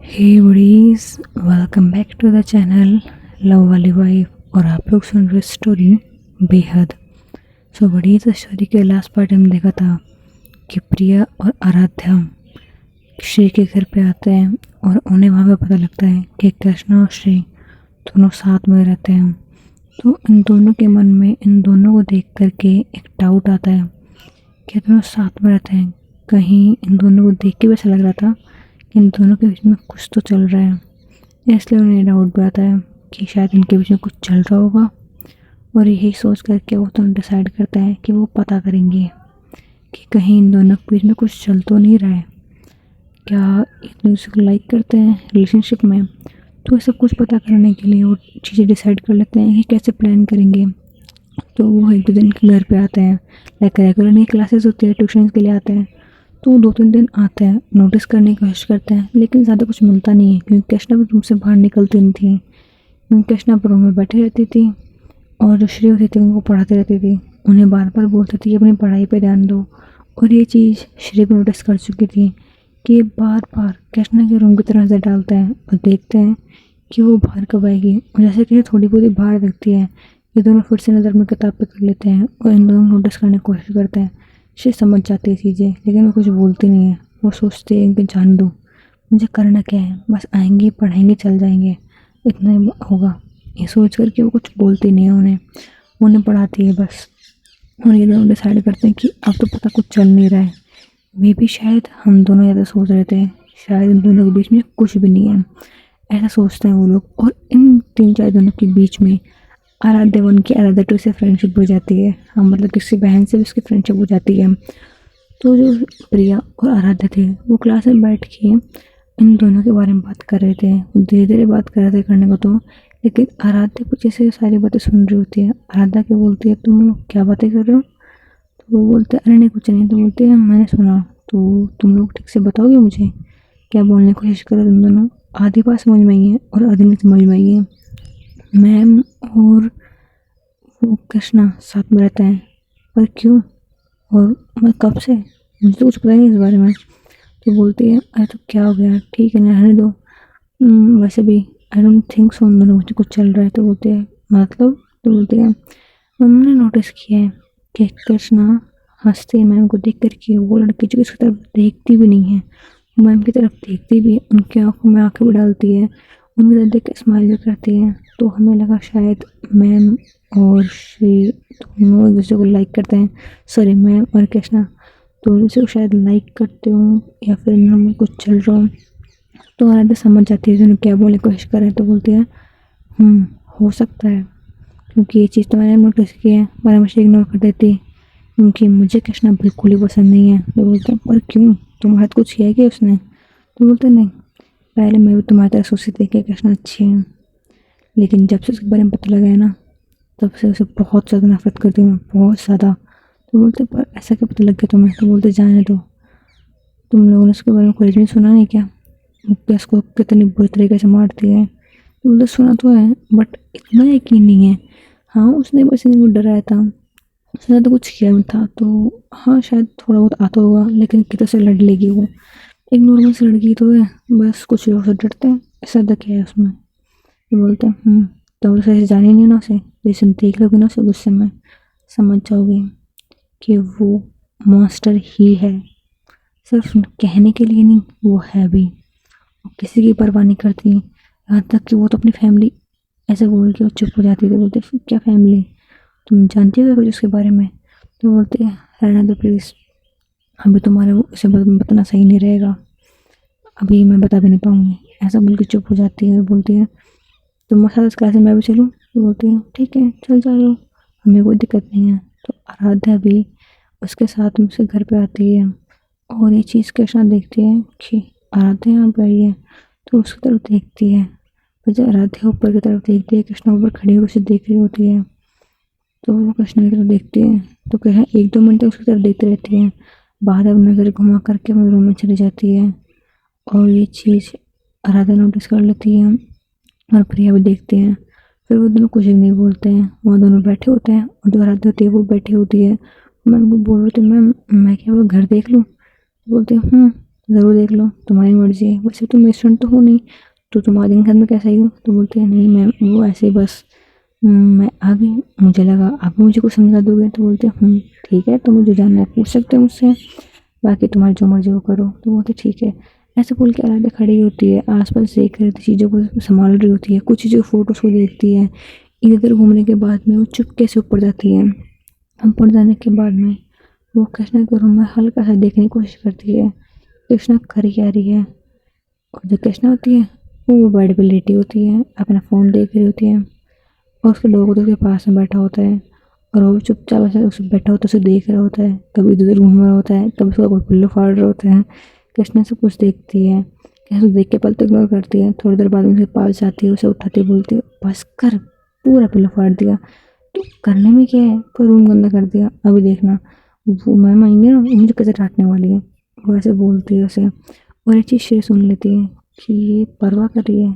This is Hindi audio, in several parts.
Hey buddies, welcome back to the channel love वाली वाइफ। और आप लोग सुन रहे स्टोरी बेहद। सो बडीज, स्टोरी के लास्ट पार्ट हम देखा था कि प्रिया और आराध्या श्री के घर पे आते हैं और उन्हें वहाँ पे पता लगता है कि कृष्णा और श्री दोनों साथ में रहते हैं। तो इन दोनों के मन में इन दोनों को देख करके एक डाउट आता है कि दोनों साथ में रहते हैं। कहीं इन दोनों को देख के भी ऐसा लग रहा था इन दोनों के बीच में कुछ तो चल रहा है। इसलिए उन्हें डाउट भी आता है कि शायद इनके बीच में कुछ चल रहा होगा। और यही सोच करके वो तो डिसाइड करता है कि वो पता करेंगे कि कहीं इन दोनों के बीच में कुछ चल तो नहीं रहा है, क्या एक दूसरे को लाइक करते हैं रिलेशनशिप में। तो ये सब कुछ पता करने के लिए वो चीज़ें डिसाइड कर लेते हैं कि कैसे प्लान करेंगे। तो वो एक दो दिन के घर पे आते हैं, लाइक रेगुलर नई क्लासेस होती है, ट्यूशन के लिए आते हैं। तो वो 2-3 दिन आते हैं, नोटिस करने की कोशिश करते हैं, लेकिन ज़्यादा कुछ मिलता नहीं है क्योंकि कृष्णा भी रूम से बाहर निकलती नहीं थी। क्योंकि कृष्णा रूम में बैठी रहती थी और जो श्री होती थी उनको पढ़ाती रहती थी। उन्हें बार बार बोलती थी कि अपनी पढ़ाई पे ध्यान दो। और ये चीज़ श्री भी नोटिस कर चुकी थी कि ये बार बार कृष्णा के रूम की तरफ नजर डालता है और देखते हैं कि वो बाहर कब आएगी। और जैसे कि थोड़ी बहुत ही बाहर दिखती है, ये दोनों फिर से नज़र में किताब पे कर लेते हैं और इन दोनों नोटिस करने की कोशिश करते हैं। श्री समझ जाती है चीज़ें, लेकिन वो कुछ बोलती नहीं है। वो सोचती है कि जान दो, मुझे करना क्या है, बस आएंगे पढ़ाएंगे चल जाएंगे, इतना ही होगा। ये सोच कर कि वो कुछ बोलती नहीं है उन्हें पढ़ाती है बस। और ये दोनों डिसाइड करते हैं कि अब तो पता कुछ चल नहीं रहा है। मे भी शायद हम दोनों ज़्यादा सोच रहे थे, शायद इन दोनों के बीच में कुछ भी नहीं है, ऐसा सोचते हैं वो लोग। और इन 3-4 दिनों के बीच में आराध्या उनकी आराध्या टू से फ्रेंडशिप हो जाती है। हम मतलब किसी बहन से भी उसकी फ्रेंडशिप हो जाती है। तो जो प्रिया और आराध्या थे वो क्लास में बैठ के इन दोनों के बारे में बात कर रहे थे। धीरे धीरे बात कर रहे थे करने को तो, लेकिन आराध्या कुछ ऐसे सारी बातें सुन रही होती है। आराध्या क्या बोलती है, तुम लोग क्या बातें कर रहे हो? तो वो बोलते हैं अरे नहीं कुछ नहीं। तो बोलते हैं मैंने सुना, तो तुम लोग ठीक से बताओगे मुझे, क्या बोलने की कोशिश करो तुम दोनों? आधी बात समझ में आई है और आधी नहीं समझ में आई है। मैम और वो कृष्णा साथ में रहता है, पर क्यों और मैं कब से, मुझे तो कुछ पता नहीं इस बारे में। तो बोलती है अरे तो क्या हो गया, ठीक है ना रहने दो। वैसे भी आई डोंट थिंक सो उन दोनों मुझे कुछ चल रहा है। तो बोलते हैं मतलब? तो बोलते हैं हमने नोटिस किया है कि कृष्णा हंसते मैम को देख कर के वो लड़की जो इसकी तरफ देखती भी नहीं है, मैम की तरफ देखती भी है, उनकी आंखों में आंखें भी डालती है, उनकी तरफ देख के स्माइल भी करती है। तो हमें लगा शायद मैम और श्री दोनों एक दूसरे को लाइक करते हैं। सॉरी, मैम और कृष्णा तो एक दूसरे को शायद लाइक करते हो या फिर इनमें कुछ चल रहा हो। तो आराध्या समझ जाती है कि उन्हें क्या बोलने की कोशिश कर रहे हैं। तो बोलती है हो सकता है, क्योंकि ये चीज़ तो मैंने नोटिस की है, पर हमेशा इग्नोर कर देती क्योंकि मुझे कृष्णा बिल्कुल ही पसंद नहीं है। तो बोलते हैं पर क्यों, तुम्हारे साथ कुछ किया है क्या उसने? तो बोलते नहीं, पहले मैं भी तुम्हारी तरह सोचती थी कि कृष्णा अच्छी है, लेकिन जब से उसके बारे में पता लगा है ना, तब से उसे बहुत ज़्यादा नफरत करती हूँ मैं, बहुत ज़्यादा। तो बोलते पर ऐसा क्या पता लग गया तुम्हें? तो बोलते जाने दो, तुम लोगों ने उसके बारे में कॉलेज में सुना नहीं क्या, कि उसको कितनी बुरी तरीके से मारती है? तो बोलते सुना तो है बट इतना यकीन नहीं है। हाँ उसने बस इनको डराया था, उसने तो कुछ किया भी था, तो हाँ शायद थोड़ा बहुत आता होगा, लेकिन कितने से लड़ लेगी वो, एक नॉर्मल सी लड़की तो है, बस कुछ लोग से डरते हैं, ऐसा तो क्या है उसमें? तो बोलते हैं तो उसे जाने नहीं ना उसे, जैसे देख लोगे ना उसे गुस्से में, समझ जाओगे कि वो मॉन्स्टर ही है। सिर्फ कहने के लिए नहीं, वो है भी। वो किसी की परवाह नहीं करती, यहाँ तक कि वो तो अपनी फैमिली, ऐसे बोल के वो चुप हो जाती थी। बोलते क्या फैमिली, तुम जानती हो कुछ उसके बारे में? तो बोलते हैं रहना दो प्लीज़, अभी तुम्हारे उसे बताना सही नहीं रहेगा, अभी मैं बता भी नहीं पाऊँगी। ऐसा बोल के चुप हो जाती है और बोलती है तुम साथ इस क्लास में मैं भी चलूँ? तो बोलती है ठीक है चल चलो, हमें कोई दिक्कत नहीं है। तो आराध्या भी उसके साथ में उसके घर पे आती है और ये चीज़ कृष्णा देखती है कि आराध्या यहाँ पे आई है, तो उसकी तरफ देखती है। फिर जब आराध्या ऊपर की तरफ देखती है, कृष्णा ऊपर खड़ी होकर उसे देख रही होती है, तो वो कृष्णा की तरफ देखती है तो कह 1-2 मिनट तक उसकी तरफ देखती रहती है, बाद अब नज़र घुमा करके अपने रूम में चली जाती है। और ये चीज़ आराध्या नोटिस कर लेती है और प्रिया भी देखती हैं। फिर वो दोनों कुछ भी नहीं बोलते हैं, वहाँ दोनों बैठे होते हैं और जो आराध्या होती है वो बैठी होती है। मैं उनको बोल रही थी मैम मैं क्या वो घर देख लूँ? बोलते हैं ज़रूर देख लो, तुम्हारी मर्जी है, वैसे तुम मेरी स्टूडेंट तो हो नहीं, तो तुम आगे के में कैसे आई हो? तो बोलते हैं नहीं मैम, वो ऐसे ही बस मैं आ गई, मुझे लगा आप भी मुझे कुछ समझा दोगे। तो बोलते हैं ठीक है, तो मुझे जानना है पूछ सकते हो मुझसे, बाकी तुम्हारी जो मर्जी वो करो। तो बोलते ठीक है। ऐसे बोल के आराध्या खड़ी होती है, आसपास देख रही थी, चीज़ों को संभाल रही होती है, कुछ चीज़ों फोटोज़ को देखती है। इधर उधर घूमने के बाद में वो चुपके से ऊपर जाती है। ऊपर जाने के बाद में वो कृष्णा के रूम में हल्का सा देखने की कोशिश करती है, कृष्णा कर क्या रही है। और जो कृष्णा होती है वो बेड पे लेटी होती है, अपना फ़ोन देख रही होती है, और उसके डॉग तो उसके पास में बैठा होता है, और वो चुपचाप ऐसे उसे बैठा होता है, उसे देख रहा होता है, कभी इधर उधर घूम रहा होता है, कभी उसका कोई पिल्लो फाड़ रहा होता है। कृष्णा सब कुछ देखती है, कैसे देख के पल तक इग्नोर करती है। थोड़ी देर बाद में उसके पास जाती है, उसे उठाती है, बोलती है बस कर, पूरा पिल्लो फाड़ दिया, तो करने में क्या है, पूरा रूम गंदा कर दिया, अभी देखना वो मैम आएंगे ना, वो मुझे कैसे डांटने वाली है। वो ऐसे बोलती है उसे, और एक चीज़ श्रेय सुन लेती है कि ये परवाह कर रही है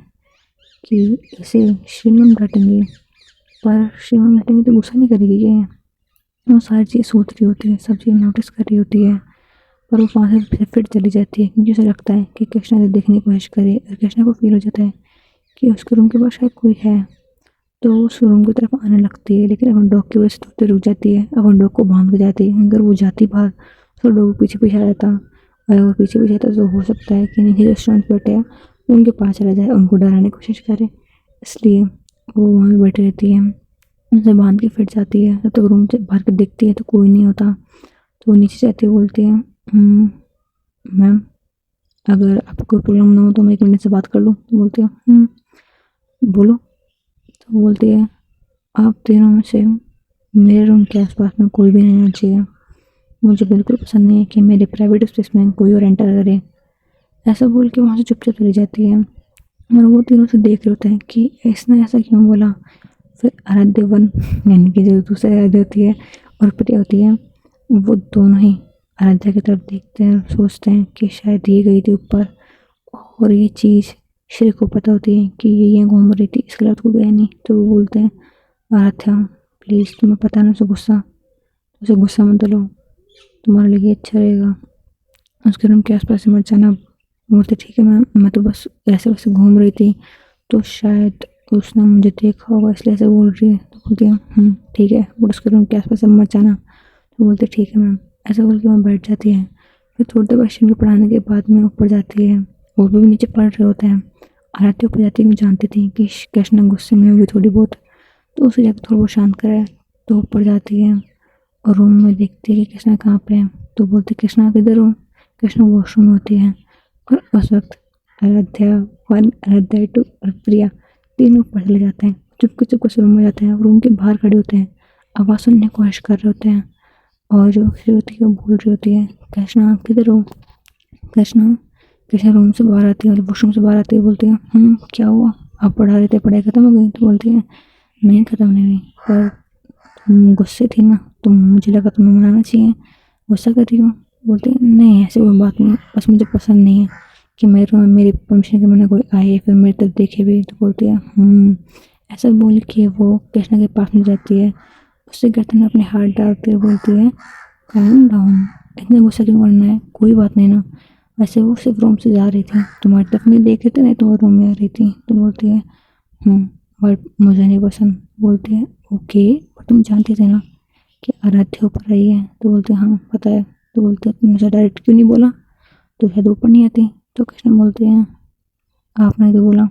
कि इसे श्री मैम डांटेंगे, पर श्री मैम डांटेंगे तो गुस्सा नहीं करेगी क्या? वो सारी चीज़ सोच रही होती है, सब चीज़ नोटिस कर रही होती है, पर वो वहाँ से फिर चली जाती है, क्योंकि उसे लगता है कि कृष्णा से देखने की कोशिश करे, और कृष्णा को फील हो जाता है कि उसके रूम के पास शायद कोई है। तो वो उस रूम की तरफ आने लगती है, लेकिन अपन डॉग की वजह से थोड़ी देर रुक जाती है, अपन डॉग को बांध के जाती है। अगर वो जाती बाहर तो डॉग पीछे पीछे आ जाता, और अगर वो पीछे पीछे आता तो हो सकता है कि नीचे रेस्टोरेंट बैठे हैं उनके पास चला जाए, उनको डराने की कोशिश करे, इसलिए वो वहाँ भी बैठी रहती है। उनसे बांध के फिर जाती है, जब तक रूम से बाहर के देखती है तो कोई नहीं होता, तो वो नीचे जाती है, बोलती है मैम अगर आपको कोई प्रॉब्लम ना हो तो मैं 1 मिनट से बात कर लूँ? तो बोलती है बोलो। तो बोलती है आप तीनों में से मेरे रूम के आसपास में कोई भी नहीं आना चाहिए, मुझे बिल्कुल पसंद नहीं है कि मेरे प्राइवेट स्पेस में कोई और एंटर करे। ऐसा बोल के वहाँ से चुपचाप चली जाती है, और वो तीनों से देख रहे होते हैं कि इसने ऐसा क्यों बोला। फिर आराध्य वन, यानी कि जो दूसरी आराध्य होती है और प्रिया होती है, वो दोनों ही आराध्या की तरफ देखते हैं और सोचते हैं कि शायद ये गई थी ऊपर, और ये चीज़ श्री को पता होती है कि ये यहाँ घूम रही थी, इसके अलावा तो गया नहीं। तो वो बोलते हैं आराध्या प्लीज़, तुम्हें पता ना उसे गुस्सा मत लो, तुम्हारे लिए ये अच्छा रहेगा, उसके रूम के आसपास से मत जाना। बोलते ठीक है मैम, मैं तो बस ऐसे वैसे घूम रही थी, तो शायद उसने मुझे देखा होगा इसलिए ऐसे बोल रही है। तो बोलती है ठीक है, बट उसके रूम के आसपास से मत जाना। तो बोलते ठीक है मैम, ऐसा बोल के वहाँ बैठ जाती है। फिर थोड़ी देर क्वेश्चन के पढ़ाने के बाद में ऊपर जाती है, वो भी नीचे पढ़ रहे होते हैं। आरती ऊपर जाती है, वो जानती थी कि कृष्णा गुस्से में होगी थोड़ी बहुत, तो उसे जाकर थोड़ा बहुत शांत कराए। तो ऊपर जाती है और रूम में देखती है कि कृष्णा कहाँ पे है। तो बोलती कृष्णा किधर हो? कृष्णा वॉशरूम में होती है, और उस वक्त आराध्या वन, आराध्या टू और प्रिया तीनों ऊपर चले जाते हैं, चुपके चुपके से रूम में जाते हैं, रूम के बाहर खड़े होते हैं, आवाज़ सुनने की कोशिश कर रहे होते हैं। और जो अक्षय होती है वो बोल रही होती है कृष्णा किधर हो? कृष्णा कृष्णा रूम से बाहर आती है और वॉशरूम से बाहर आती है, बोलती है क्या हुआ, आप पढ़ा रहे थे, पढ़ाई ख़त्म हो गई? तो बोलती है नहीं ख़त्म नहीं हुई, पर तुम गुस्से थी ना, तो मुझे लगा तुम्हें मनाना चाहिए, गुस्सा कर रही हो? बोलते हैं नहीं ऐसी कोई बात नहीं, बस मुझे पसंद नहीं है कि मेरे रूम में मेरी परमिशन के बिना कोई आए फिर मेरी तरफ देखे भी। तो बोलती है ऐसा बोल के वो कृष्णा के पास में जाती है, उससे गर्दन में अपने हाथ डालते हुए बोलती है काम डाउन, इतना गुस्सा क्यों करना है, कोई बात नहीं ना, वैसे वो सिर्फ रूम से जा रही थी, तुम्हारी तरफ नहीं देख रहे थे, नहीं तुम्हारे रूम में आ रही थी। तो बोलती है बट मुझे नहीं पसंद। बोलती है ओके, बट तुम जानते थे ना कि आराध्या ऊपर आई है? तो बोलते हैं हाँ पता है। तो बोलते हैं तुमने डायरेक्ट क्यों नहीं बोला, तो शायद ऊपर नहीं आती। तो कृष्ण बोलते हैं आपने तो बोला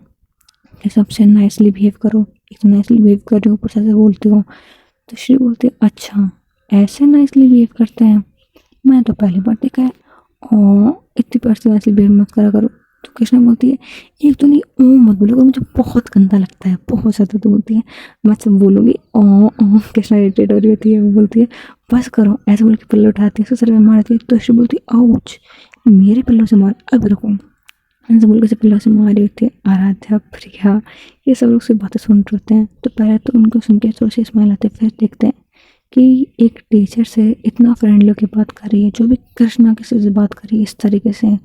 कि सबसे नाइसली बिहेव करो, इतना नाइसली बिहेव कर रही हो, ऊपर से ऐसे बोलती हो। तो श्री बोलती है अच्छा ऐसे नाइसली बिहेव करते हैं, मैं तो पहली बार देखा है, और इतनी पर्सनली बिहेव मत करा करो। तो कृष्णा बोलती है एक तो नहीं ओ मत बोलो, मुझे बहुत गंदा लगता है बहुत ज़्यादा। तो बोलती है मैं सब बोलूँगी ओ। कृष्णा इरिटेट हो रही होती है, वो बोलती है बस करो, ऐसे बोल के पिल्लो उठाती है, उसको सर में मारती है। तो श्री बोलती है आउच, मेरे पिल्लों से मार, अब रुको, ऐसे बोल के से पिल्लों से मार रही होती है। आराध्या प्रिया ये सब लोग से बातें सुन रहे होते हैं, तो पहले तो उनको सुन के थोड़ी सी स्माइल आते हैं, फिर देखते हैं कि एक टीचर से इतना फ्रेंडली होकर बात कर रही है, जो भी कृष्णा के से बात कर रही है इस तरीके से,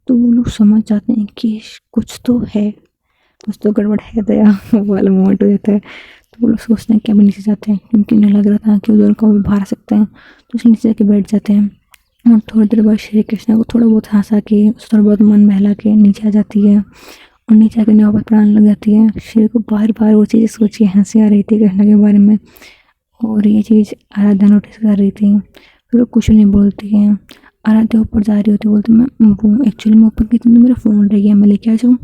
तो वो लोग समझ जाते हैं कि कुछ तो है, कुछ तो गड़बड़ है, दया वाला मोमेंट हो जाता है। तो वो लोग सोचते हैं कि अभी नीचे जाते हैं, क्योंकि उन्हें लग रहा था कि उधर को भी बाहर आ सकते हैं, तो उसके नीचे जाके बैठ जाते हैं। और थोड़ी देर बाद श्री कृष्णा को थोड़ा बहुत हंसा के, थोड़ा बहुत मन बहला के नीचे आ जाती है, और नीचे आकर वापस पढ़ाने लग जाती है। श्री को बार बार वो चीज़ सोच के हंसी आ रही थी कृष्णा के बारे में, और ये चीज़ आराध्या नोटिस कर रही थी। फिर वो कुछ नहीं बोलती है। आराध्या ऊपर जा रही होती, बोलती मैं वो एक्चुअली मैं ऊपर गई थी तो मेरा फ़ोन रह गया, मैं लेके आ जाऊँ?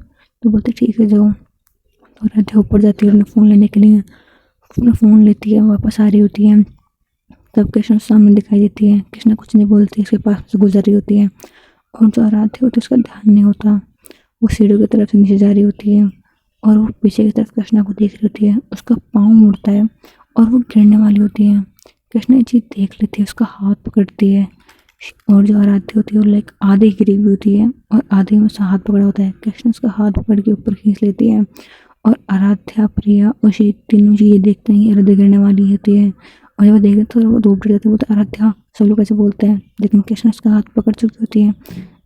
तो बोलते ठीक है जाओ। तो आराध्या ऊपर जाती है अपना फ़ोन लेने के लिए, अपना फ़ोन लेती है, वापस आ रही होती है। तब कृष्णा सामने दिखाई देती है। कृष्णा कुछ नहीं बोलती, उसके पास से गुजर रही होती है, और जो आराध्या होती है उसका ध्यान नहीं होता। वो सीढ़ियों की तरफ से नीचे जा रही होती है, और वो पीछे की तरफ कृष्णा को देख रही होती है। उसका पाँव मुड़ता है और वो गिरने वाली होती है। कृष्णा ये चीज़ देख लेती है, उसका हाथ पकड़ती है, और जो आराध्या होती है वो लाइक आधे गिरी हुई होती है, और आधे में उसका हाथ पकड़ा होता है। कृष्णा उसका हाथ पकड़ के ऊपर खींच लेती है, और आराध्या, प्रिया और श्री तीनों चीज़ें देखते हैं आराध्या गिरने वाली होती है। और जब वो देखते तो वो धूप जाते, वो तो आराध्या सब लोग ऐसे बोलते हैं, लेकिन कृष्णा उसका हाथ पकड़ चुकी होती है,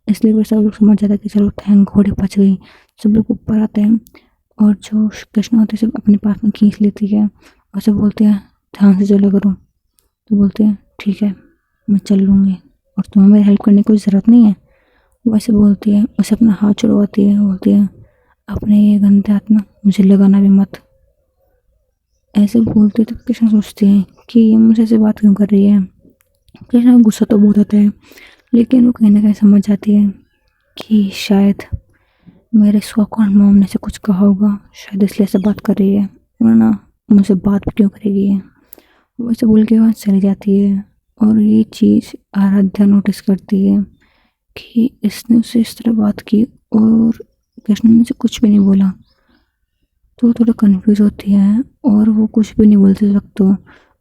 इसलिए वो सब लोग समझ जाता है कि चलो थैंक घोड़े बच गई। सब लोग ऊपर आते हैं, और जो कृष्णा होती है सब अपने पास में खींच लेती है, और सब बोलते हैं ध्यान से चला करो। तो बोलते हैं ठीक है मैं चल लूँगी, और तुम्हें मेरी हेल्प करने की कोई ज़रूरत नहीं है। वैसे बोलती है, उसे अपना हाथ छुड़वाती है, बोलती है अपने ये गंदे हाथ ना मुझे लगाना भी मत। ऐसे बोलती है तो कृष्णा सोचती है कि ये मुझसे ऐसे बात क्यों कर रही है। कृष्णा को गुस्सा तो बहुत आता है, लेकिन वो कहीं ना कहीं समझ जाती है कि शायद मेरे सॉकॉन्ड मॉम ने से कुछ कहा होगा, शायद इसलिए ऐसे बात कर रही है, वरना मुझसे बात भी क्यों करेगी ये। वो ऐसे बोल के वहाँ चली जाती है, और ये चीज़ आराध्या नोटिस करती है कि इसने उससे इस तरह बात की, और कृष्ण ने से कुछ भी नहीं बोला। तो वो थोड़ा कंफ्यूज होती है, और वो कुछ भी नहीं बोलते उस वक्त तो।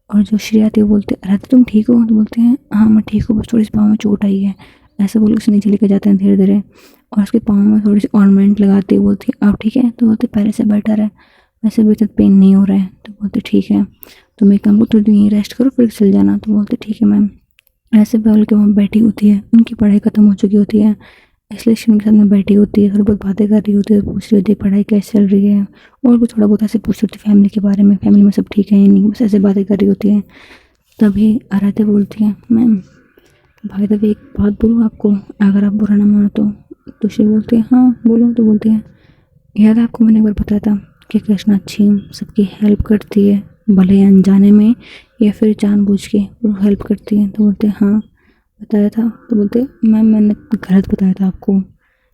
और जो श्रेया आती है वो बोलते हैं अरे तुम ठीक हो? तो बोलते हैं हाँ मैं ठीक हूँ, बस थोड़ी सी पाँव में चोट आई है। ऐसे बोल उसे नीचे लेके जाते हैं धीरे धीरे, और उसके पाँव में थोड़ी सी ऑर्नामेंट लगाती है। बोलती है अब ठीक है? तो बोलते पहले से बेटर है, वैसे भी इतना पेन नहीं हो रहा है। तो बोलते ठीक है तुम एक काम करो, तुम यहीं रेस्ट करो फिर चल जाना। तो बोलते ठीक है मैम। ऐसे बोल के वहाँ बैठी होती है, उनकी पढ़ाई ख़त्म हो चुकी होती है, इसलिए शिव के साथ में बैठी होती है, थोड़ी बहुत बातें कर रही होती है, पूछ रही होती है पढ़ाई कैसे चल रही है, और भी थोड़ा बहुत ऐसे पूछ रही होती है फैमिली के बारे में, फैमिली में सब ठीक है या नहीं, बस ऐसे बातें कर रही होती है। तभी आराध्या बोलती है मैम भाई तभी एक बात बोलूँ आपको, अगर आप बुरा ना मानो तो शिव बोलते हैं हाँ बोलो। तो बोलते हैं याद है आपको मैंने एक बार बताया था कि कृष्णा अच्छी सबकी हेल्प करती है, भले ही अनजाने में या फिर जानबूझ के वो हेल्प करती है। तो बोलते हैं हाँ बताया था। तो बोलते मैम मैंने गलत बताया था आपको,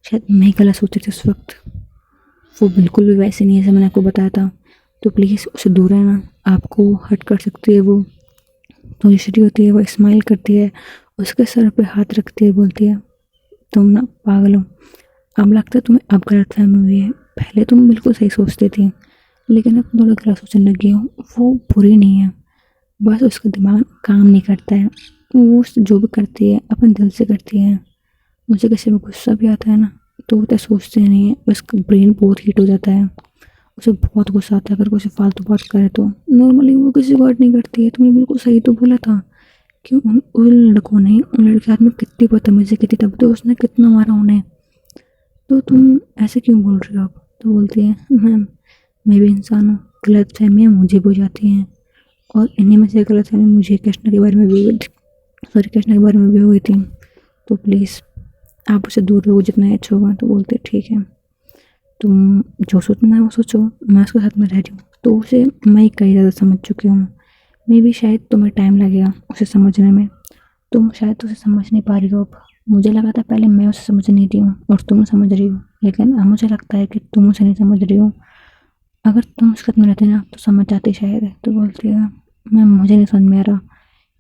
शायद मैं ही गलत सोची थी उस वक्त, वो बिल्कुल भी वैसे नहीं है जैसे मैंने आपको बताया था, तो प्लीज़ उससे दूर रहना, आपको हर्ट कर सकती है वो। तो यशरी होती है वो स्माइल करती है, उसके सर पे हाथ रखती है, बोलती है तुम ना पागल हो, अब लगता है तुम्हें अब गलतफहमी हुई है, पहले तुम बिल्कुल सही सोचती थी लेकिन अब थोड़ा गलत सोचने लगी हो। वो बुरी नहीं है, बस उसका दिमाग काम नहीं करता है, वो जो भी करती है अपने दिल से करती है। मुझे किसी में गुस्सा भी आता है ना तो वो तो सोचते नहीं है, उसका ब्रेन बहुत हीट हो जाता है, उसे बहुत गुस्सा आता है अगर कोई फालतू बात करे तो। नॉर्मली वो किसी को हर्ट नहीं करती है, तुमने बिल्कुल सही तो बोला था कि उन लड़कों ने उन लड़के हाथ में कितनी बदतमीजी की थी, तब तो उसने कितना मारा उन्हें, तो तुम ऐसे क्यों बोल रही हो अब? तो बोलती है मैम मैं भी इंसान हूँ, गलत फहमियाँ मुझे भी हो जाती हैं, और इन्हीं में से गलत फहमी मुझे कृष्ण के बारे में भी हुई थी, सॉरी कृष्ण के बारे में भी हुई थी, तो प्लीज़ आप उससे दूर रहो जितना अच्छा होगा। तो बोलते ठीक है तुम जो सोचना है वो सोचो, मैं उसके साथ में रह रही हूँ, तो उसे मैं कई ज़्यादा समझ चुकी हूँ, मे भी शायद तुम्हें टाइम लगेगा उसे समझने में, तुम शायद उसे समझ नहीं पा रही हो अब। मुझे लगा था पहले मैं उसे समझ नहीं रही हूँ और तुम समझ रही हो, लेकिन अब मुझे लगता है कि तुम उसे नहीं समझ रही हो, अगर तुम उसके साथ में रहते ना तो समझ जाती शायद। तो बोलती है मैं मुझे नहीं समझ में आ रहा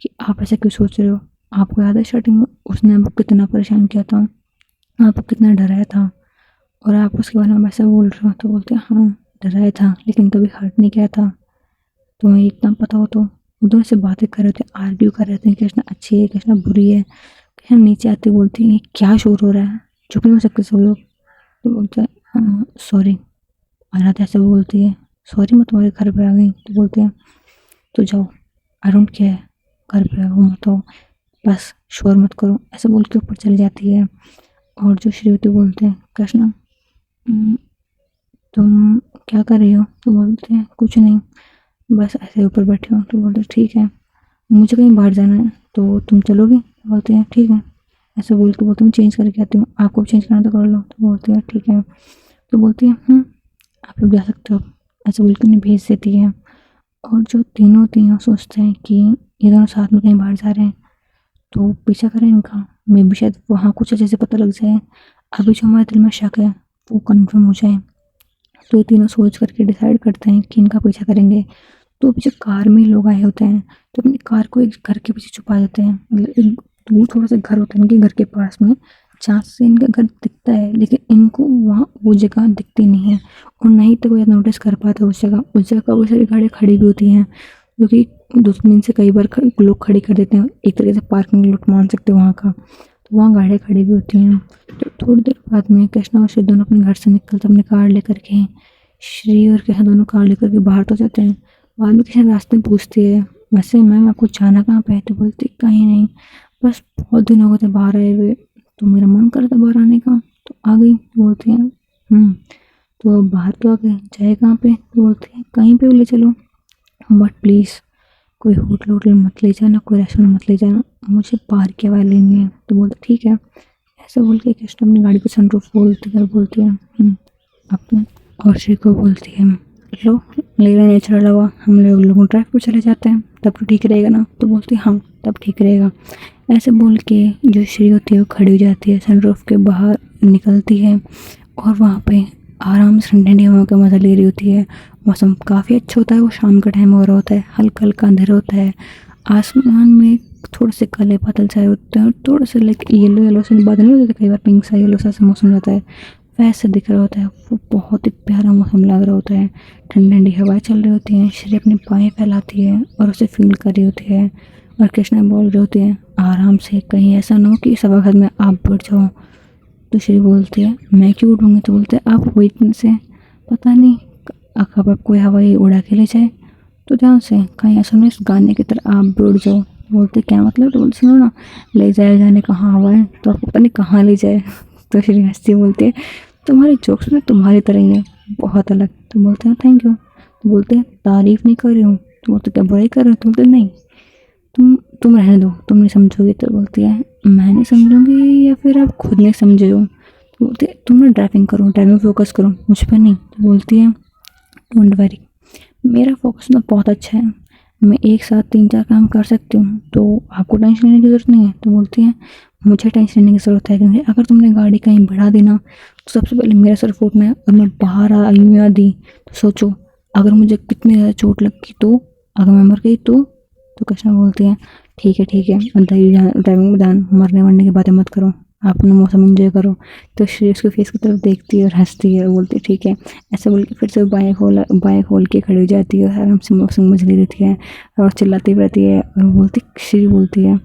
कि आप ऐसा क्यों सोच रहे हो, आपको याद है स्टार्टिंग में उसने आपको कितना परेशान किया था, आपको कितना डराया था, और आप उसके बारे में वैसा बोल रहे हो। तो बोलते हैं हाँ डराया था लेकिन कभी हर्ट नहीं किया था, तुम्हें इतना पता हो। तो दोनों से बातें कर रहे थे, आर्ग्यू कर रहे थे, कृष्णा अच्छी है कृष्णा बुरी है। कृष्णा नीचे आते बोलती है क्या शोर हो रहा है, चुप नहीं हो सकते सब लोग। तो बोलते हैं सॉरी, आराध्या ऐसे बोलती है सॉरी मैं तुम्हारे घर पे आ गई। तो बोलते हैं तो जाओ आई डोंट केयर, घर पे आओ मत आओ, बस शोर मत करो, ऐसे बोल के ऊपर चली जाती है। और जो श्रीवती बोलते हैं कृष्णा तुम क्या कर रही हो? तो बोलते हैं कुछ नहीं बस ऐसे ऊपर बैठे हो। तो बोलते ठीक है मुझे कहीं बाहर जाना है तो तुम चलोगी? बोलते हैं ठीक है। ऐसे बोल के बोलते हैं मैं चेंज करके आती हूँ, आपको भी चेंज करना तो कर लो। तो बोलती है ठीक है। तो बोलती है आप लोग जा सकते हो। ऐसे बोल के उन्हें भेज देती है। और जो तीनों होती हैं वो सोचते हैं कि ये दोनों साथ में कहीं बाहर जा रहे हैं, तो पीछा करें इनका, मे भी शायद वहाँ कुछ अच्छे से पता लग जाए, अभी जो हमारे दिल में शक है वो कंफर्म हो जाए। तो ये तीनों सोच करके डिसाइड करते हैं कि इनका पीछा करेंगे। तो पीछे कार में ही लोग आए होते हैं, तो अपनी कार को एक घर के पीछे छुपा देते हैं। मतलब एक दूर थोड़ा सा घर होता है इनके घर के पास में, जहाँ से इनका घर दिखता है, लेकिन इनको वहाँ वो जगह दिखती नहीं है। और नहीं तो कोई नोटिस कर पाता उस जगह काफ़ी सारी गाड़ियाँ खड़ी भी होती हैं, जो कि 2-3 दिन से कई बार लोग खड़ी कर देते हैं, एक तरीके से पार्किंग लॉट मान सकते हो वहाँ का। तो वहाँ गाड़ियाँ खड़ी भी होती हैं। तो थोड़ी देर बाद में कृष्णा और श्री दोनों अपने घर से निकलते अपनी कार लेकर के। श्री और कृष्णा दोनों कार लेकर के बाहर तो जाते हैं। बाद में कृष्णा रास्ते में पूछती है वैसे मैम आपको जाना कहाँ पे है? तो बोलती कहीं नहीं, बस बहुत दिन हो गए थे बाहर आए हुए, तो मेरा मन कर रहा था बाहर आने का तो आ गई। तो बोलती है तो बाहर तो आ गए, जाए कहाँ पे? तो बोलती है कहीं पे भी ले चलो, बट प्लीज़ कोई होटल वोटल मत ले जाना, कोई रेस्टोरेंट मत ले जाना, मुझे बाहर की हवा लेनी है। तो बोलते ठीक है। ऐसे बोल के कृष्णा अपनी गाड़ी को सनरूफ बोलती है, बोलती है अपने और श्री को बोलती है लो मेरा नेचुरल हवा, हम लोग ड्राइव पर चले जाते हैं, तब तो ठीक रहेगा ना? तो बोलती है हाँ तब ठीक रहेगा। ऐसे बोल के जो श्री होती है वो खड़ी हो जाती है, सनरूफ के बाहर निकलती है और वहाँ पे आराम से ठंडी हवा का मज़ा ले रही होती है। मौसम काफ़ी अच्छा होता है, वो शाम का टाइम हो रहा होता है, हल्का हल्का अंधेरा होता है, आसमान में थोड़े से काले बादल छाए होते हैं और थोड़ा सा लाइक येलो येलो से बादल नहीं होते, कई बार पिंक सा येलो सा मौसम रहता है, वैसे दिख रहा होता है। वो बहुत ही प्यारा मौसम लग रहा होता है, ठंडी ठंडी हवाएं चल रही होती हैं, श्री अपनी बाहें फैलाती है और उसे फील कर रही होती है। और कृष्णा बोल रही होती है आराम से, कहीं ऐसा ना हो कि इस वक्त में आप बैठ जाओ। तो श्री बोलती है मैं क्यों उठूँगी? तो बोलते हैं आप विटनेस है, पता नहीं कब आपको हवाई उड़ा के ले जाए, तो ध्यान से, कहीं ऐसा नहीं इस गाने की तरह आप बैठ जाओ। बोलते क्या मतलब? तो बोलते सुनो ना, ले जाए जाने कहाँ हवा है, तो आपको पता नहीं कहाँ ले जाए। तो श्री हंसती बोलती है तुम्हारे जोक्स में तुम्हारी तरह ही है, बहुत अलग। तो बोलते हैं थैंक यू। तो बोलते हैं तारीफ़ नहीं कर रही हूँ। तो बोलते क्या बुराई कर रहे हो? तो बोलते नहीं, तुम रहने दो, तुम नहीं समझोगी। तो बोलती है मैं नहीं समझूंगी या फिर आप खुद नहीं समझे हो? तो बोलते तुम ना ड्राइविंग करो, ड्राइविंग फोकस करो, मुझ पर नहीं। तो बोलती है डोंट वरी, मेरा फोकस ना बहुत अच्छा है, मैं एक साथ 3-4 काम कर सकती हूँ, तो आपको टेंशन लेने की ज़रूरत नहीं है। तो बोलती है मुझे टेंशन लेने की ज़रूरत है, क्योंकि अगर तुमने गाड़ी कहीं बढ़ा दी ना तो सबसे पहले मेरा सर फूटना है, और मैं बाहर आई हूँ या दी तो सोचो अगर मुझे कितनी ज़्यादा चोट लगी, तो अगर मैं मर गई तो कृष्णा बोलती है ठीक है ड्राइविंग में ध्यान, मरने वरने की बातें मत करो, आप अपना मौसम एंजॉय करो। तो श्री उसके फेस की तरफ देखती है और हंसती है और बोलती है ठीक है। ऐसे बोल के फिर से बाइक खोल के खड़ी हो जाती है और आराम से मौसम मज ले रहती है और चिल्लाती रहती है। और श्री बोलती है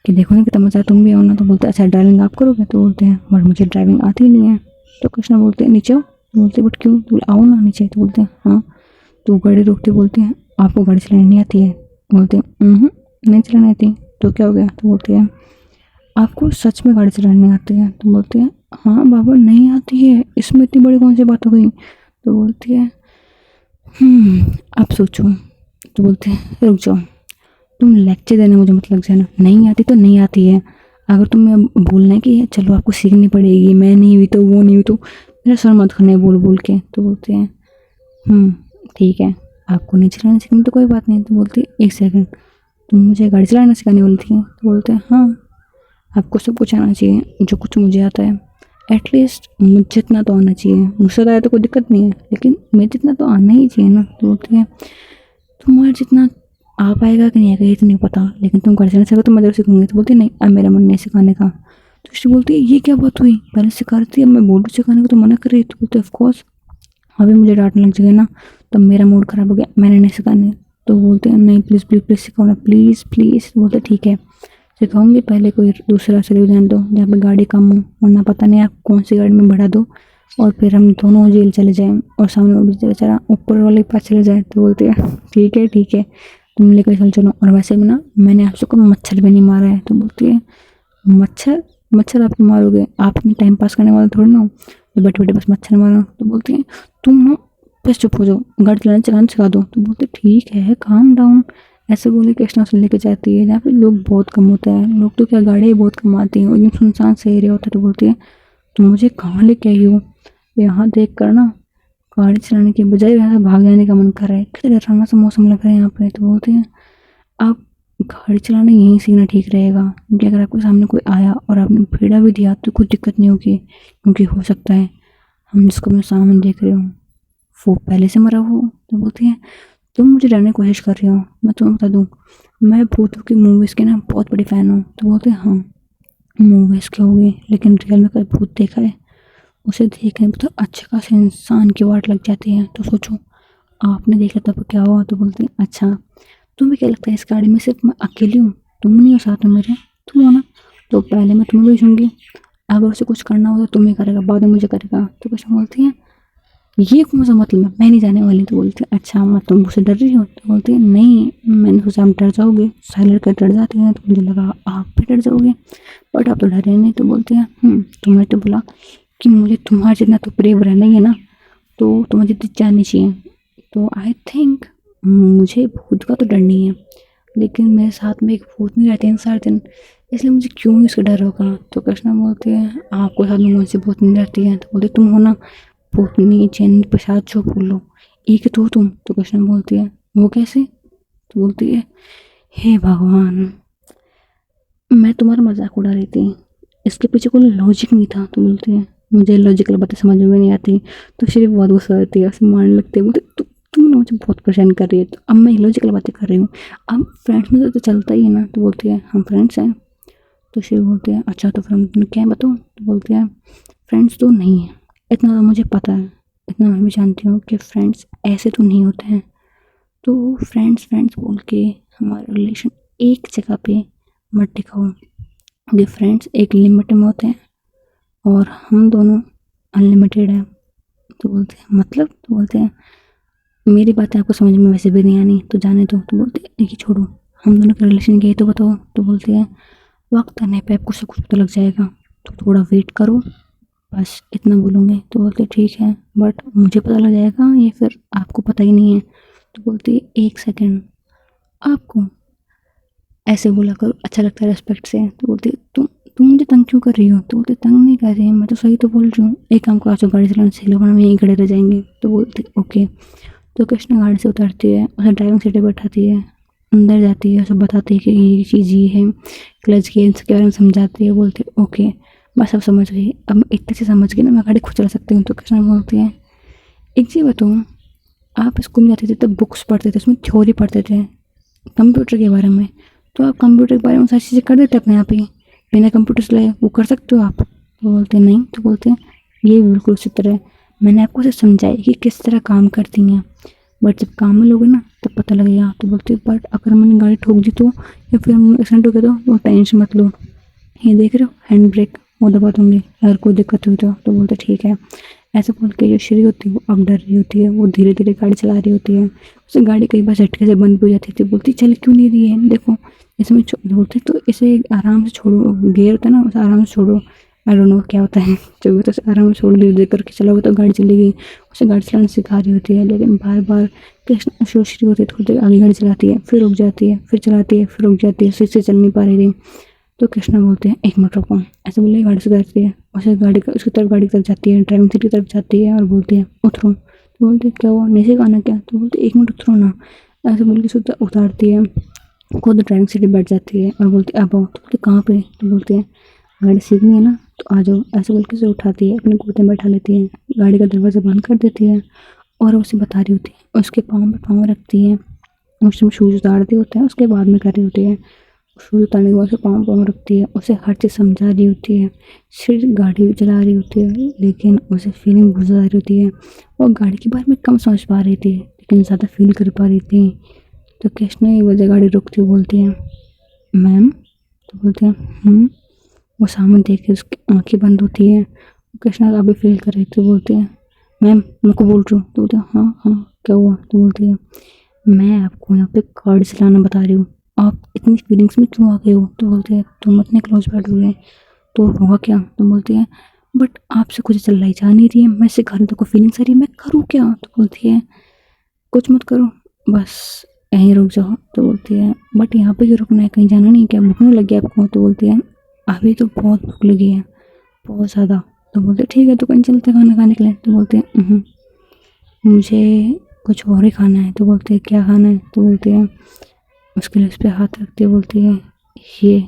कि देखो ना कितना मज़ा, तुम भी आओ ना। तो बोलते अच्छा ड्राइविंग आप करोगे? तो बोलते हैं बट मुझे ड्राइविंग आती ही नहीं है। तो कृष्णा बोलते हैं नीचे आओ। तो बोलते बट क्यों? तो आओ ना नीचे। तो बोलते हैं हाँ। तो गाड़ी रोकते बोलते हैं आपको गाड़ी चलानी नहीं आती है? बोलते हैं नहीं चलानी आती। तो क्या हो गया? तो बोलते हैं आपको सच में गाड़ी चलानी नहीं आती है? तो बोलते हैं हाँ बाबा नहीं आती है, इसमें इतनी बड़ी कौन सी बात हो गई? तो बोलती है आप सोचो। तो बोलते हैं रुक जाओ, तुम लेक्चर देने मुझे मत लग जाना, नहीं आती तो नहीं आती है, अगर तुम्हें बोलना है कि चलो आपको सीखनी पड़ेगी, मैं नहीं हुई तो वो नहीं हुई तो मेरा सर मत खाने बोल बोल के। तो बोलते हैं ठीक है, आपको नहीं चलाना सीखनी तो कोई बात नहीं। तो बोलती है एक सेकंड, तुम मुझे गाड़ी चलाना सिखाने वाली थी? तो बोलते हैं हाँ, आपको सब कुछ आना चाहिए जो कुछ मुझे आता है, एटलीस्ट मुझे जितना तो आना चाहिए, मुझसे तो आया तो कोई दिक्कत नहीं है, लेकिन मैं जितना तो आना ही चाहिए ना। तो बोलते हैं तुम्हारा जितना आ पाएगा कि नहीं आएगा ये तो नहीं पता, लेकिन तुम गाड़ी चलाना सीखो तो मैं जरूर सीखूंगी। तो बोलती नहीं अब मेरा मन नहीं सिखाने का। तो उससे बोलती है ये क्या बात हुई, पहले सिखा रही थी, अब मैं बोल रही सिखाने को तो मना कर रही। तो बोलते ऑफकोर्स अभी मुझे डांटने लग जाएगा ना, तो मेरा मूड ख़राब हो गया, मैंने नहीं सिखाने। तो बोलते हैं नहीं प्लीज़ प्लीज़ प्लीज़ सिखाओ ना, प्लीज़ प्लीज़। बोलते ठीक है सिखाऊंगी, पहले कोई दूसरा सलून जान दो जहाँ पे गाड़ी कम हो, वरना पता नहीं आप कौन सी गाड़ी में बढ़ा दो और फिर हम दोनों जेल चले जाएं और सामने वो बेचारा ऊपर वाले के पास चले जाए। तो बोलते हैं ठीक है तुम लेकर चलो। और वैसे भी ना मैंने आपसे को मच्छर भी नहीं मारा है। तो बोलती है मच्छर आप क्यों मारोगे, आप अपनी टाइम पास करने वाले थोड़ी ना हो, तो बैठे बैठे बस मच्छर मारो। तो बोलती है तुम ना बस चुप हो जाओ, गाड़ी चलाना सिखा दो। तो बोलते ठीक है काम डाउन, ऐसे बोले कृष्णा उसे लेके जाती है जहाँ पे लोग बहुत कम होते हैं, लोग तो क्या गाड़ी बहुत कम आती हैं, एकदम सुनसान से एरिया होता है। तो बोलती है तुम मुझे कहाँ लेके आई हो, यहाँ देख कर ना गाड़ी चलाने के बजाय यहाँ से भाग जाने का मन कर रहा है, कितना डरावना सा मौसम लग रहा है यहाँ पे। तो बोलते हैं आप गाड़ी चलाना यहीं सीखना ठीक रहेगा, क्योंकि अगर आपके सामने कोई आया और आपने फेड़ा भी दिया तो कुछ दिक्कत नहीं होगी, क्योंकि हो सकता है हम जिसको अपने सामने देख रहे हो वो पहले से मरा हो। तो बोलती है तुम मुझे डरने की कोशिश कर रही हो, मैं तुम्हें बता दूँ मैं भूतों की मूवीज़ के ना बहुत बड़ी फ़ैन हूँ। तो बोलते हैं हाँ मूवीज़ के हो गए, लेकिन रियल में कभी भूत देखा है? उसे देखने में तो अच्छे खासे इंसान की वाट लग जाती है, तो सोचो आपने देखा तब क्या हुआ। तो बोलते हैं अच्छा तुम्हें क्या लगता है इस गाड़ी में सिर्फ मैं अकेली हूँ, तुम नहीं हो साथ में मेरे, तुम हो ना, तो पहले मैं तुम्हें भेजूंगी, अगर उसे कुछ करना हो तो तुम्हें करेगा, बाद में मुझे करेगा। तो कुछ बोलती है ये कौन सा मतलब है, मैं नहीं जाने वाली। तो बोलती है अच्छा मैं तुम मुझसे डर रही हो? तो बोलती है नहीं, मैंने सोचा आप डर जाओगे, साइलेंट कर डर जाती हैं, तो मुझे लगा आप भी डर जाओगे, बट आप तो डरे नहीं। तो बोलते हैं तुमने तो बोला कि मुझे तुम्हारे जितना तो ब्रेव रहना ही है ना, तो तुम्हें जितनी जाननी चाहिए। तो आई थिंक मुझे भूत का तो डर नहीं है, लेकिन मेरे साथ में एक भूत नहीं रहते हैं सारे दिन, इसलिए मुझे क्यों इसका डर होगा। तो कृष्णा बोलते हैं आपको साथ में मुझसे भूत नहीं डरती है? तो बोलते तुम हो ना भूतनी चैन प्रसाद जो बोल लो, एक तो हो तुम। तो कृष्णा बोलती है वो कैसे? तो बोलती है हे भगवान मैं तुम्हारा मजाक उड़ा रही थी, इसके पीछे कोई लॉजिक नहीं था। तो बोलती है मुझे लॉजिकल बातें समझ में नहीं आती। तो श्री बहुत गुस्सा आती है, उसे मारने लगती है, बोलती तुम ना मुझे बहुत परेशान कर रही है, तो अब मैं लॉजिकल बातें कर रही हूँ, अब फ्रेंड्स में तो चलता ही है ना। तो बोलती है हम फ्रेंड्स हैं। तो श्री बोलती है अच्छा तो फ्रेंड क्या है बताओ। तो बोलती है फ्रेंड्स तो नहीं है, इतना तो मुझे पता है, इतना मैं भी जानती हूँ कि फ्रेंड्स ऐसे तो नहीं होते हैं, तो फ्रेंड्स फ्रेंड्स बोल के हमारा रिलेशन एक जगह पे मत टिकाओ, क्योंकि फ्रेंड्स एक लिमिट में होते हैं और हम दोनों अनलिमिटेड हैं। तो बोलते हैं मतलब? तो बोलते हैं मेरी बातें आपको समझ में वैसे भी नहीं आनी, तो जाने दो। तो बोलते हैं ये छोड़ो, हम दोनों का रिलेशन क्या है तो बताओ। तो बोलते हैं वक्त आने पे आपको सब कुछ पता लग जाएगा, तो थोड़ा वेट करो, बस इतना बोलूँगे। तो बोलते ठीक है, बट मुझे पता लग जाएगा या फिर आपको पता ही नहीं है? तो बोलती है एक सेकेंड, आपको ऐसे बोला करो, अच्छा लगता है रिस्पेक्ट से। तो बोलती तुम मुझे तंग क्यों कर रही हो? तो बोलते तंग नहीं कर रही, मैं तो सही तो बोल रही हूँ, एक काम को आज गाड़ी चलाना सीख लो वरना हम यहीं खड़े रह जाएंगे। तो बोलते ओके। तो कृष्णा गाड़ी से उतरती है, उसे ड्राइविंग सीट पर बैठाती है, अंदर जाती है, उसे बताती है कि ये चीज़ ये है, क्लच गेम्स के बारे में समझाती है। बोलते ओके बस अब समझ गई, अब इतने से समझ गई ना मैं गाड़ी खुद चला सकती हूँ। तो कृष्णा बोलती है एक चीज़ बताओ, आप स्कूल में जाते थे तब बुक्स पढ़ते थे, उसमें थ्योरी पढ़ते थे कंप्यूटर के बारे में, तो आप कंप्यूटर के बारे में सारी चीज़ें कर देते अपने आप ही, बिना कंप्यूटर चलाए वो कर सकते हो आप? तो बोलते नहीं। तो बोलते हैं ये बिल्कुल उसी तरह है, मैंने आपको उसे समझाया कि किस तरह काम करती हैं, बट जब काम में लोगे ना तब पता लगेगा। तो बोलते बट अगर मैंने गाड़ी ठोक दी तो, या फिर एक्सीडेंट हो गया तो टेंशन मत लो, ये देख रहे हो हैंड ब्रेक वो दबा दूंगी अगर कोई दिक्कत हुई तो। तो बोलते ठीक है। ऐसे बोल के जो श्री होती है वो अब डर रही होती है, वो धीरे धीरे गाड़ी चला रही होती है, उसे गाड़ी कई बार झटके से बंद भी हो जाती थी। बोलती चल क्यों नहीं रही है, देखो इसमें बोलते तो इसे आराम से छोड़ो, गियर होता है ना उसे आराम से छोड़ो, आई डोंट नो क्या होता है जो भी, तो उसे आराम से छोड़ धीरे धीरे करके चलाओगे तो गाड़ी चलेगी। उसे गाड़ी चलाना सिखा रही होती है, लेकिन बार बार कृष्ण श्री होती है थोड़ी देर आगे गाड़ी चलाती है, फिर रुक जाती है, फिर चलाती है, फिर रुक जाती है, फिर से चल नहीं पा रही थी। तो कृष्णा बोलते हैं एक मिनट रुको, ऐसे बोले गाड़ी सुधारती है, उसे गाड़ी का उसकी तरफ गाड़ी की तरफ जाती है, ड्राइविंग सीट की तरफ जाती है और बोलती है उतरो। तो बोलते क्या हुआ नहीं सिखाना क्या? तो बोलते एक मिनट उतरो ना, ऐसे बोल के सुधा उतारती है, खुद ड्राइविंग सीट पर बैठ जाती है और बोलती है अब आओ। तो बोलते कहाँ पे? तो बोलते हैं गाड़ी सीखनी है ना तो आ जाओ, ऐसे बोल के उसे उठाती है, अपने गोद में बैठा लेती है, गाड़ी का दरवाज़ा बंद कर देती है और उसे बता रही होती है, उसके पाँव पे पाँव रखती है, उसमें शूज़ उतारते होते हैं, उसके बाद में कर रही होती है, शूज़ उतारने के बाद उसे पाँव पाँव रखती है, उसे हर चीज़ समझा रही होती है, सिर्फ गाड़ी भी चला रही होती है, लेकिन उसे फीलिंग बहुत ज़्यादा रही होती है, और गाड़ी के बारे में कम समझ पा रही थी लेकिन ज़्यादा फील कर पा रही थी। तो कृष्णा एक वजह गाड़ी रुकती हुई बोलती है मैम। तो बोलते हैं वो सामने देख के उसकी आंखें बंद होती है, कृष्णा अभी फील कर रही थी। बोलते हैं मैम मैं को बोल रही हूँ। तो बोलते हैं हाँ हाँ क्या हुआ? तो बोलती है मैं आपको यहाँ पे गाड़ी चलाना बता रही हूँ, आप इतनी फीलिंग्स में क्यों आ गए हो? तो बोलते हैं तुम इतने क्लोज बैठोगे तो होगा क्या? तो बोलते हैं बट आपसे कुछ चल रही जा नहीं रही है, मैं सिखा रही हूँ तो कोई फीलिंग्स आ रही है, मैं करूँ क्या? तो बोलती है कुछ मत करो, बस यहीं रुक जाओ। तो बोलती है बट यहाँ पे क्यों रुकना है, कहीं जाना नहीं क्या, भूख नहीं लगी आपको। तो बोलती है अभी तो बहुत भूख लगी है, बहुत ज़्यादा। तो बोलते ठीक है तो कहीं चलते खाना खाने के लिए। तो बोलते हैं मुझे कुछ और ही खाना है। तो बोलते हैं क्या खाना है। तो बोलते हैं उसके लिए उस पर हाथ रखते बोलती है ये।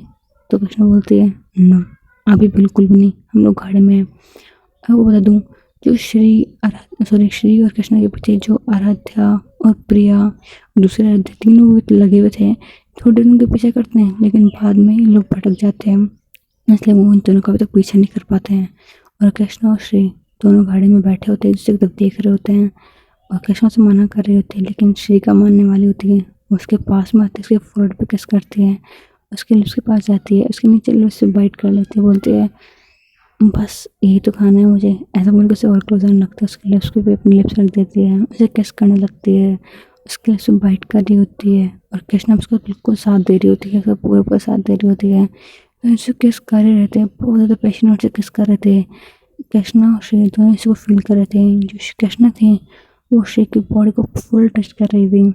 तो कृष्णा बोलती है नो अभी बिल्कुल भी नहीं, हम लोग गाड़ी में हैं। आपको बता दूँ जो श्री और कृष्णा के पीछे जो आराध्या और प्रिया दूसरे आराध्या तीनों भी लगे हुए थे, थोड़े दिन उनके पीछे करते हैं लेकिन बाद में ये लोग भटक जाते हैं, इसलिए वो उन दोनों का भी तो पीछा नहीं कर पाते हैं। और कृष्णा और श्री दोनों गाड़ी में बैठे होते हैं, दूसरे की तरफ देख रहे होते हैं और कृष्णा से मना कर रही होती है, लेकिन श्री का मानने वाली होती है। उसके पास में आती है, उसके फोrehead पे किस करती है, उसके लिप्स के पास जाती है, उसके नीचे लिप्स से बाइट कर लेती है, बोलती है बस यही तो खाना है मुझे। ऐसा बोल के उसे और क्लोज आने लगता है, उसके लिप्स पे अपने लिप्स रख देती है, उसे किस करने लगती है, उसके लिप्स पे बाइट कर रही होती है और कृष्णा उसका बिल्कुल साथ दे रही होती है, उसका पूरा साथ दे रही होती है। उसे किस कर रहे रहते हैं, बहुत ज़्यादा पैशनेट से किस कर रहे थे। कृष्णा और श्री दोनों इसको फील कर रहे थे। जो कृष्णा थी वो श्री की बॉडी को फुल टच कर रही थी,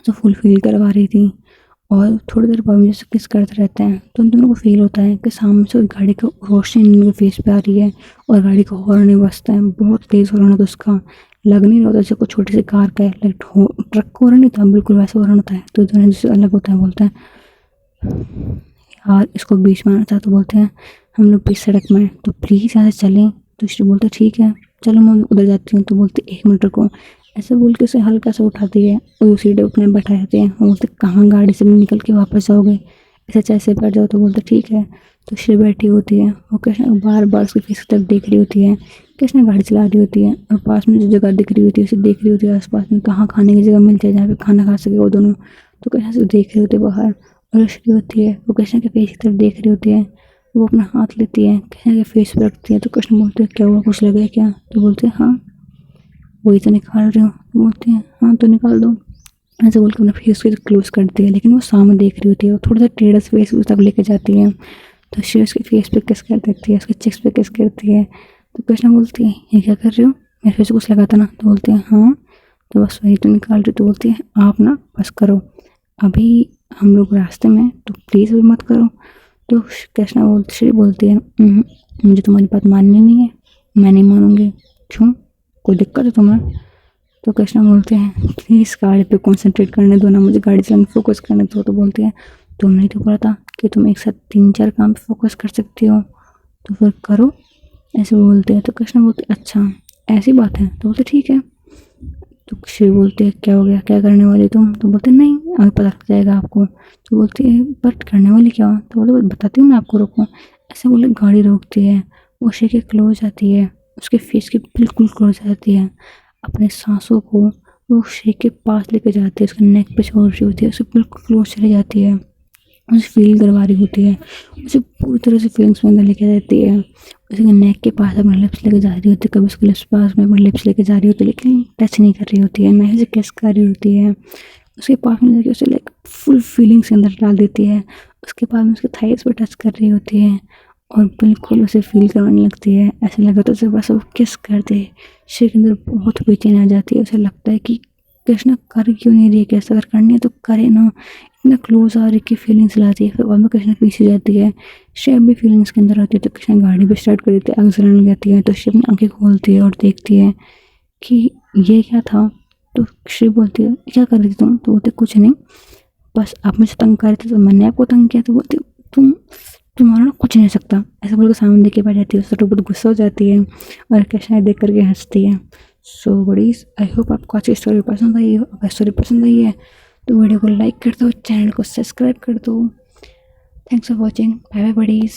तो फुल फील करवा रही थी और थोड़ी देर बाद मुझे किस करते रहते हैं। तो उन दोनों को फील होता है कि सामने से गाड़ी की रोशनी उनके फेस पे आ रही है और गाड़ी का हॉर्न नहीं बजता है, बहुत तेज़ हॉर्न होता है उसका, लग नहीं रहा होता जैसे कोई छोटी सी कार का है, लाइक ट्रक का हॉर्न नहीं था, बिल्कुल वैसा हॉर्न होता है। तो दोनों जिससे अलग होता है, बोलते हैं यार इसको बीच में आना था। तो बोलते हैं हम लोग बीच सड़क में हैं, तो प्लीज़ यहाँ से चलें। तो श्री बोलते ठीक है चलो मैं उधर जाती हूँ। तो बोलते 1 मिनट रुको, ऐसे बोल के उसे हल्का सा उठाती है और उसी सीट अपने बैठा देते हैं। वो बोलते कहाँ गाड़ी से निकल के वापस जाओगे, ऐसे कैसे बैठ जाओ। तो बोलते ठीक है। तो श्री बैठी होती है, वो कृष्णा बार बार उसकी फेस की तरफ देख रही होती है। कृष्णा गाड़ी चला रही होती है और पास में जो जगह दिख रही होती है उसे देख रही होती है, आसपास में कहाँ खाने की जगह मिल जाए जहाँ पे खाना खा सके वो दोनों। तो कृष्णा से देख रहे होते बाहर और श्री होती है वो कृष्णा के फेस की तरफ देख रही होती है। वो अपना हाथ लेती है, कृष्णा के फेस पर रखती है। तो कृष्णा बोलते हैं क्या हुआ, कुछ लगे क्या। तो बोलते हैं हाँ वही तो निकाल रहे हो। तो बोलते हैं हाँ तो निकाल दो, ऐसे बोल के अपना फेस को क्लोज करती है, लेकिन वो सामने देख रही होती है, वो थोड़ा सा टेढ़ा फेस उस तक लेके जाती है। तो श्री उसके फेस पे किस कर देती है, उसके चेक्स पे किस करती है। तो कृष्णा बोलती है ये क्या कर रहे हो, मेरे फेस कुछ लगा था ना। तो बोलते हैं हाँ तो बस वही तो निकाल रही। तो बोलती है आप ना बस करो, अभी हम लोग रास्ते में तो प्लीज़ भी मत करो। तो कृष्णा श्री बोलती है मुझे तुम्हारी बात माननी नहीं है, मैं नहीं मानूंगी। क्यों, कोई दिक्कत है तुम्हें। तो कृष्णा बोलते हैं प्लीज़ गाड़ी पे कंसंट्रेट करने दो ना, मुझे गाड़ी चलाने फोकस करने दो। तो बोलते हैं तुमने ही तो बोला था कि तुम एक साथ 3-4 काम पे फोकस कर सकती हो, तो फिर करो, ऐसे बोलते हैं। तो कृष्णा बोलते अच्छा ऐसी बात है। तो बोलते ठीक है। तो श्री बोलते हैं क्या हो गया, क्या करने वाली तुम। तो बोलते नहीं अभी पता लग जाएगा आपको। तो बोलती है बट करने वाली क्या हो। तो बोलते बताती हूँ मैं आपको, रुको। ऐसे बोले गाड़ी रोकती है, वो श्री के क्लोज आती है, उसके फेस के बिल्कुल क्लोज आती है, अपने सांसों को वो श्री के पास लेके जाती है, उसके नेक पे छोड़ रही होती है, उसे बिल्कुल क्लोज चली जाती है, उसे फील करवा रही होती है, उसे पूरी तरह से फीलिंग्स में अंदर लेके जाती है, उसके नेक के पास अपने लिप्स लेके जा रही होती है, कभी उसके लिप्स पास में अपने लिप्स लेके जा रही होती है, लेकिन टच नहीं कर रही होती है, ना ही उसे किस कर रही होती है। उसके पास में लेके उसे लाइक फुल फीलिंग्स के अंदर डाल देती है, उसके बाद में उसके थाइस पर टच कर रही होती है और बिल्कुल उसे फील करवाने लगती है। ऐसे लगा तो उसे बस वो किस कर दे। श्री के अंदर बहुत बेचैनी आ जाती है, उसे लगता है कि कृष्णा कर क्यों नहीं रही है, कैसा अगर करनी है तो करे ना, इतना क्लोज आ रही की फीलिंग्स लाती है। फिर बाद में कृष्णा पीछे जाती है, श्रेया भी फीलिंग्स के अंदर आती है। तो कृष्णा गाड़ी भी स्टार्ट कर देती है, आग जलाने लग जाती है। तो श्रेया अपनी आंखें खोलती है और देखती है कि ये क्या था। तो श्री बोलती है क्या कर रही थी तुम। तो बोलते कुछ नहीं, बस आप मुझे तंग कर रहे थे तो मैंने आपको तंग किया। तो बोलती तुम्हारा ना कुछ नहीं हो सकता, ऐसा बोल के सामने देख के बैठ जाती है। उससे तो बहुत गुस्सा हो जाती है और कृष्णा देख करके हंसती है। सो बड़ीज आई होप आपको आज की स्टोरी पसंद आई हो। अगर स्टोरी पसंद आई है तो वीडियो को लाइक कर दो, चैनल को सब्सक्राइब कर दो। Thanks for watching, bye bye बड़ीज।